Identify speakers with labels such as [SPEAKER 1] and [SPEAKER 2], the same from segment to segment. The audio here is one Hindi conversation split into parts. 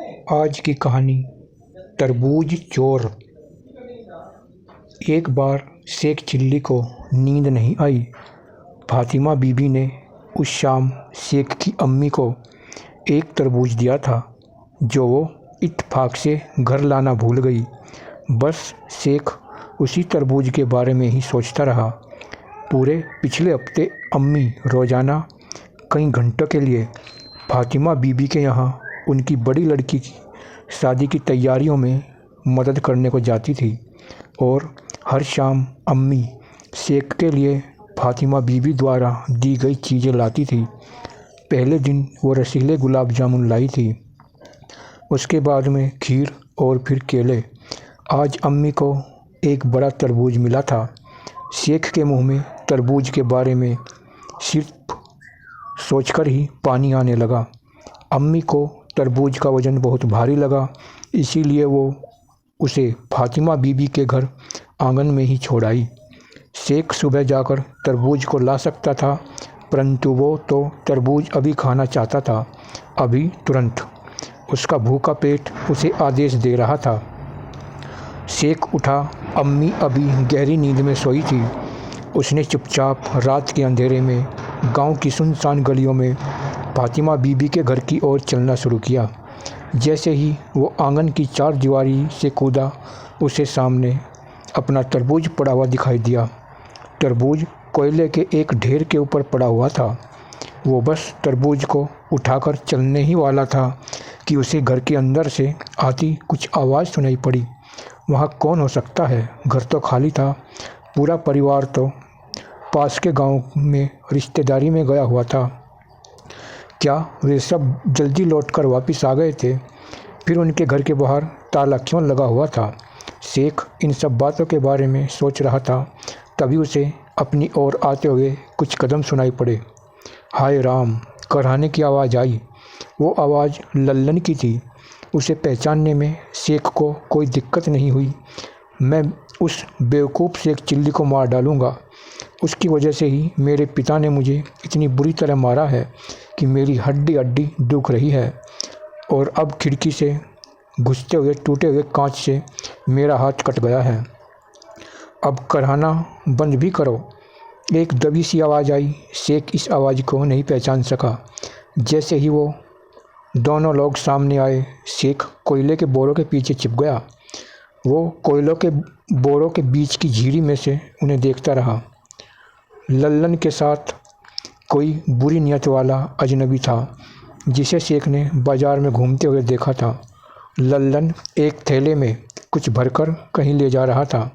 [SPEAKER 1] आज की कहानी तरबूज चोर। एक बार शेख चिल्ली को नींद नहीं आई। फातिमा बीबी ने उस शाम शेख की अम्मी को एक तरबूज दिया था जो वो इत्तेफाक से घर लाना भूल गई। बस शेख उसी तरबूज के बारे में ही सोचता रहा। पूरे पिछले हफ्ते अम्मी रोज़ाना कई घंटों के लिए फातिमा बीबी के यहाँ उनकी बड़ी लड़की की शादी की तैयारियों में मदद करने को जाती थी और हर शाम अम्मी शेख के लिए फातिमा बीबी द्वारा दी गई चीज़ें लाती थी। पहले दिन वो रसीले गुलाब जामुन लाई थी, उसके बाद में खीर और फिर केले। आज अम्मी को एक बड़ा तरबूज मिला था। शेख के मुंह में तरबूज के बारे में सिर्फ सोचकर ही पानी आने लगा। अम्मी को तरबूज का वज़न बहुत भारी लगा, इसीलिए वो उसे फातिमा बीबी के घर आंगन में ही छोड़ आई। शेख सुबह जाकर तरबूज को ला सकता था, परंतु वो तो तरबूज अभी खाना चाहता था, अभी तुरंत। उसका भूखा पेट उसे आदेश दे रहा था। शेख उठा। अम्मी अभी गहरी नींद में सोई थी। उसने चुपचाप रात के अंधेरे में गांव की सुनसान गलियों में फातिमा बीबी के घर की ओर चलना शुरू किया। जैसे ही वो आंगन की चार दीवारी से कूदा, उसे सामने अपना तरबूज पड़ा हुआ दिखाई दिया। तरबूज कोयले के एक ढेर के ऊपर पड़ा हुआ था। वो बस तरबूज को उठाकर चलने ही वाला था कि उसे घर के अंदर से आती कुछ आवाज़ सुनाई पड़ी। वहाँ कौन हो सकता है? घर तो खाली था। पूरा परिवार तो पास के गांव में रिश्तेदारी में गया हुआ था। क्या वे सब जल्दी लौटकर वापस आ गए थे? फिर उनके घर के बाहर ताला क्यों लगा हुआ था? शेख इन सब बातों के बारे में सोच रहा था, तभी उसे अपनी ओर आते हुए कुछ कदम सुनाई पड़े। हाय राम! कराहने की आवाज़ आई। वो आवाज़ लल्लन की थी। उसे पहचानने में शेख को कोई दिक्कत नहीं हुई। मैं उस बेवकूफ़ शेख चिल्ली को मार डालूँगा। उसकी वजह से ही मेरे पिता ने मुझे इतनी बुरी तरह मारा है कि मेरी हड्डी हड्डी दुख रही है, और अब खिड़की से घुसते हुए टूटे हुए कांच से मेरा हाथ कट गया है। अब कराहना बंद भी करो। एक दबी सी आवाज़ आई। शेख इस आवाज़ को नहीं पहचान सका। जैसे ही वो दोनों लोग सामने आए, शेख कोयले के बोरों के पीछे छिप गया। वो कोयलों के बोरों के बीच की झीरी में से उन्हें देखता रहा। लल्लन के साथ कोई बुरी नियत वाला अजनबी था जिसे शेख ने बाजार में घूमते हुए देखा था। लल्लन एक थैले में कुछ भरकर कहीं ले जा रहा था।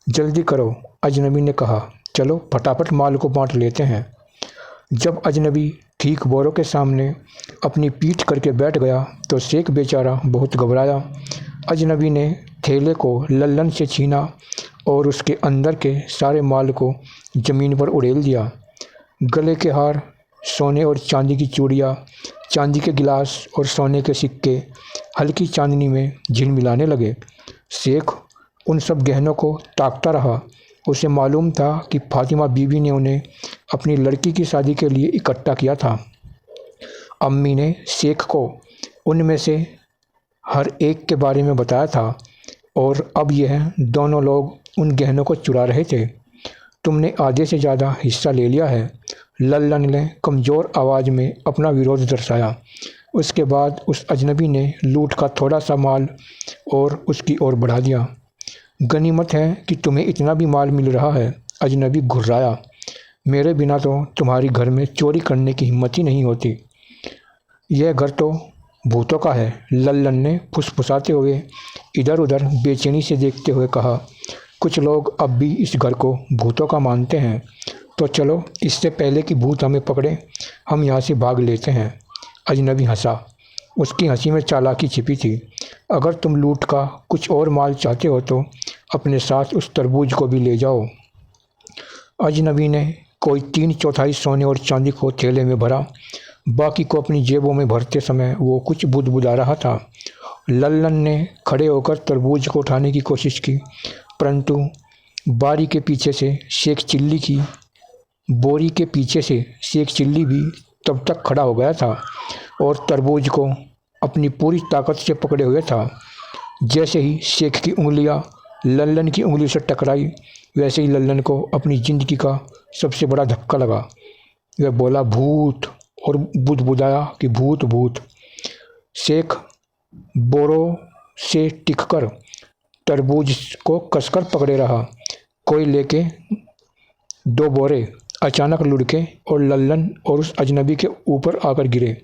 [SPEAKER 1] जल्दी करो, अजनबी ने कहा। चलो फटाफट माल को बांट लेते हैं। जब अजनबी ठीक बोरों के सामने अपनी पीठ करके बैठ गया तो शेख बेचारा बहुत घबराया। अजनबी ने थैले को लल्लन से छीना और उसके अंदर के सारे माल को ज़मीन पर उड़ेल दिया। गले के हार, सोने और चांदी की चूड़ियाँ, चांदी के गिलास और सोने के सिक्के हल्की चांदनी में झिलमिलाने लगे। शेख उन सब गहनों को ताकता रहा। उसे मालूम था कि फातिमा बीबी ने उन्हें अपनी लड़की की शादी के लिए इकट्ठा किया था। अम्मी ने शेख को उनमें से हर एक के बारे में बताया था, और अब यह दोनों लोग उन गहनों को चुरा रहे थे। तुमने आधे से ज़्यादा हिस्सा ले लिया है, लल्लन ने कमज़ोर आवाज़ में अपना विरोध दर्शाया। उसके बाद उस अजनबी ने लूट का थोड़ा सा माल और उसकी ओर बढ़ा दिया। गनीमत है कि तुम्हें इतना भी माल मिल रहा है, अजनबी घुर्राया। मेरे बिना तो तुम्हारी घर में चोरी करने की हिम्मत ही नहीं होती। यह घर तो भूतों का है, लल्लन ने फुसफुसाते हुए इधर उधर बेचैनी से देखते हुए कहा। कुछ लोग अब भी इस घर को भूतों का मानते हैं, तो चलो इससे पहले कि भूत हमें पकड़े, हम यहाँ से भाग लेते हैं। अजनबी हंसा। उसकी हंसी में चालाकी छिपी थी। अगर तुम लूट का कुछ और माल चाहते हो तो अपने साथ उस तरबूज को भी ले जाओ। अजनबी ने कोई 3/4 सोने और चांदी को थैले में भरा। बाकी को अपनी जेबों में भरते समय वो कुछ बुदबुदा रहा था। लल्लन ने खड़े होकर तरबूज को उठाने की कोशिश की, परंतु बारी के पीछे से शेख चिल्ली की बोरी के पीछे से शेख चिल्ली भी तब तक खड़ा हो गया था और तरबूज को अपनी पूरी ताकत से पकड़े हुए था। जैसे ही शेख की उंगलियां लल्लन की उंगली से टकराई, वैसे ही लल्लन को अपनी ज़िंदगी का सबसे बड़ा धक्का लगा। वह बोला भूत, और बुदबुदाया कि भूत भूत। शेख बोरों से टिककर तरबूज को कसकर पकड़े रहा। कोयले के 2 बोरे अचानक लुढ़के और लल्लन और उस अजनबी के ऊपर आकर गिरे।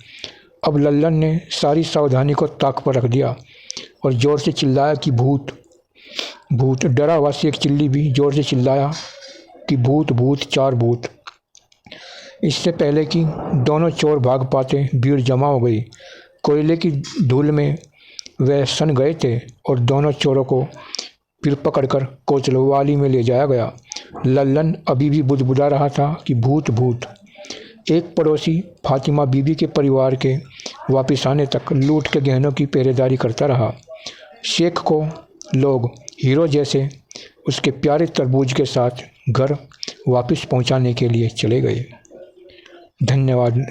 [SPEAKER 1] अब लल्लन ने सारी सावधानी को ताक पर रख दिया और ज़ोर से चिल्लाया कि भूत भूत। डरा हुआ शेख चिल्ली भी ज़ोर से चिल्लाया कि भूत भूत, 4 भूत। इससे पहले कि दोनों चोर भाग पाते, भीड़ जमा हो गई। कोयले की धूल में वह सन गए थे और दोनों चोरों को फिर पकड़कर कोतवाली में ले जाया गया। लल्लन अभी भी बुदबुदा रहा था कि भूत भूत। एक पड़ोसी फातिमा बीबी के परिवार के वापस आने तक लूट के गहनों की पहरेदारी करता रहा। शेख को लोग हीरो जैसे उसके प्यारे तरबूज के साथ घर वापस पहुंचाने के लिए चले गए। धन्यवाद।